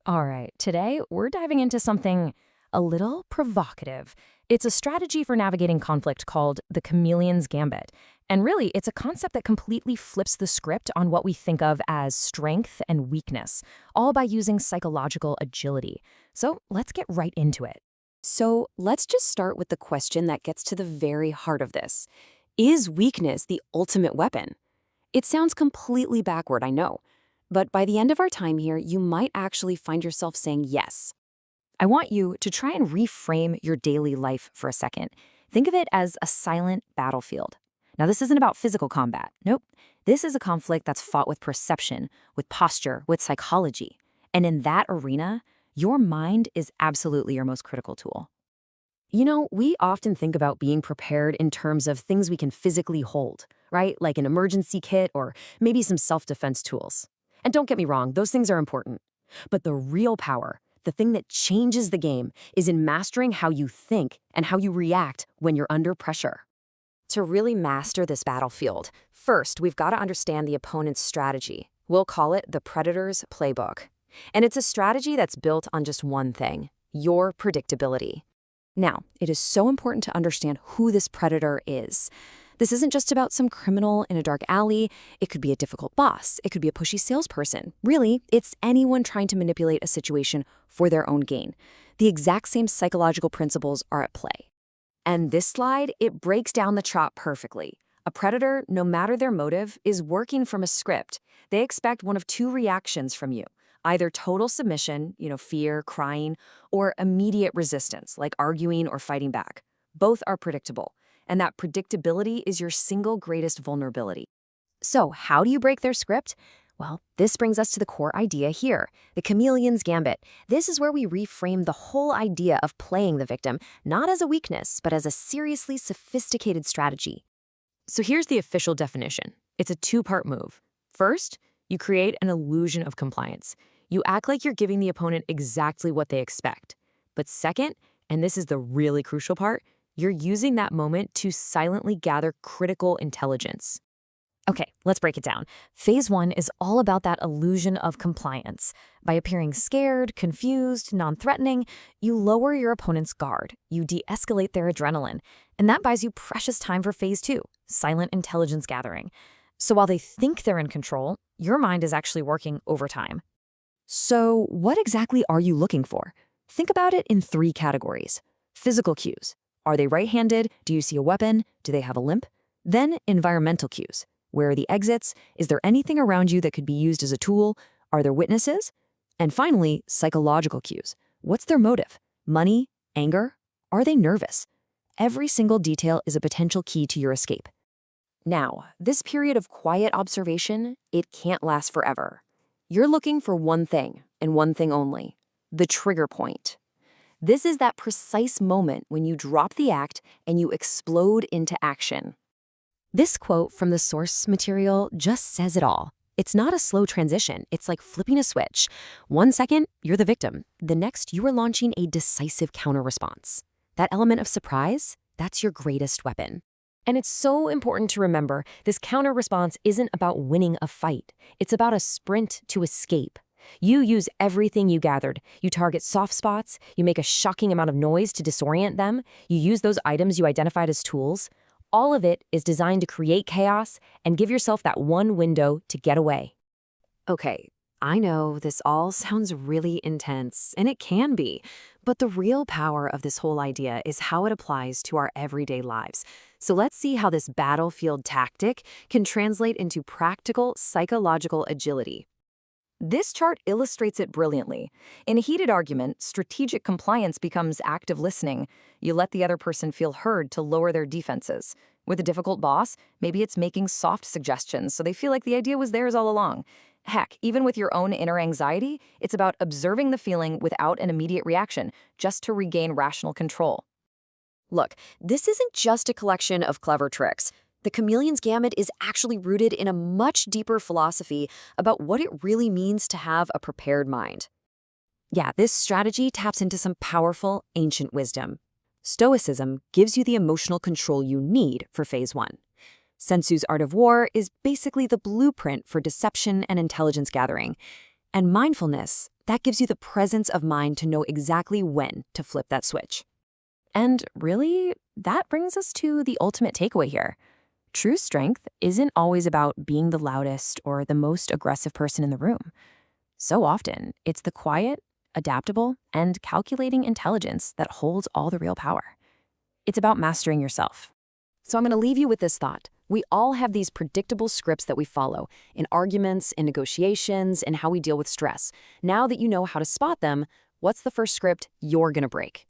All right, today we're diving into something a little provocative. It's a strategy for navigating conflict called the Chameleon's Gambit. And really, it's a concept that completely flips the script on what we think of as strength and weakness, all by using psychological agility. So let's get right into it. So let's just start with the question that gets to the very heart of this. Is weakness the ultimate weapon? It sounds completely backward, I know. But by the end of our time here, you might actually find yourself saying yes. I want you to try and reframe your daily life for a second. Think of it as a silent battlefield. Now, this isn't about physical combat. Nope. This is a conflict that's fought with perception, with posture, with psychology. And in that arena, your mind is absolutely your most critical tool. You know, we often think about being prepared in terms of things we can physically hold, right? Like an emergency kit or maybe some self-defense tools. And don't get me wrong, those things are important. But the real power, the thing that changes the game, is in mastering how you think and how you react when you're under pressure. To really master this battlefield, first, we've got to understand the opponent's strategy. We'll call it the Predator's playbook. And it's a strategy that's built on just one thing: your predictability. Now, it is so important to understand who this predator is. This isn't just about some criminal in a dark alley. It could be a difficult boss. It could be a pushy salesperson. Really, it's anyone trying to manipulate a situation for their own gain. The exact same psychological principles are at play. And this slide, it breaks down the chart perfectly. A predator, no matter their motive, is working from a script. They expect one of two reactions from you: either total submission, fear, crying, or immediate resistance, like arguing or fighting back. Both are predictable. And that predictability is your single greatest vulnerability. So how do you break their script? Well, this brings us to the core idea here, the Chameleon's Gambit. This is where we reframe the whole idea of playing the victim, not as a weakness, but as a seriously sophisticated strategy. So here's the official definition. It's a two-part move. First, you create an illusion of compliance. You act like you're giving the opponent exactly what they expect. But second, and this is the really crucial part, you're using that moment to silently gather critical intelligence. Okay, let's break it down. Phase one is all about that illusion of compliance. By appearing scared, confused, non-threatening, you lower your opponent's guard. You de-escalate their adrenaline. And that buys you precious time for phase two, silent intelligence gathering. So while they think they're in control, your mind is actually working overtime. So what exactly are you looking for? Think about it in three categories. Physical cues. Are they right-handed? Do you see a weapon? Do they have a limp? Then environmental cues. Where are the exits? Is there anything around you that could be used as a tool? Are there witnesses? And finally, psychological cues. What's their motive? Money? Anger? Are they nervous? Every single detail is a potential key to your escape. Now, this period of quiet observation, it can't last forever. You're looking for one thing, and one thing only: the trigger point. This is that precise moment when you drop the act and you explode into action. This quote from the source material just says it all. It's not a slow transition. It's like flipping a switch. 1 second, you're the victim. The next, you are launching a decisive counter-response. That element of surprise, that's your greatest weapon. And it's so important to remember, this counter-response isn't about winning a fight. It's about a sprint to escape. You use everything you gathered. You target soft spots. You make a shocking amount of noise to disorient them. You use those items you identified as tools. All of it is designed to create chaos and give yourself that one window to get away. Okay, I know this all sounds really intense, and it can be, but the real power of this whole idea is how it applies to our everyday lives. So let's see how this battlefield tactic can translate into practical psychological agility. This chart illustrates it brilliantly. In a heated argument, strategic compliance becomes active listening. You let the other person feel heard to lower their defenses. With a difficult boss, maybe it's making soft suggestions so they feel like the idea was theirs all along. Heck, even with your own inner anxiety, it's about observing the feeling without an immediate reaction, just to regain rational control. Look, this isn't just a collection of clever tricks. The Chameleon's Gambit is actually rooted in a much deeper philosophy about what it really means to have a prepared mind. Yeah, this strategy taps into some powerful, ancient wisdom. Stoicism gives you the emotional control you need for phase one. Sun Tzu's Art of War is basically the blueprint for deception and intelligence gathering. And mindfulness, That gives you the presence of mind to know exactly when to flip that switch. And really, that brings us to the ultimate takeaway here. True strength isn't always about being the loudest or the most aggressive person in the room. So often, it's the quiet, adaptable, and calculating intelligence that holds all the real power. It's about mastering yourself. So I'm going to leave you with this thought. We all have these predictable scripts that we follow in arguments, in negotiations, and how we deal with stress. Now that you know how to spot them, what's the first script you're going to break?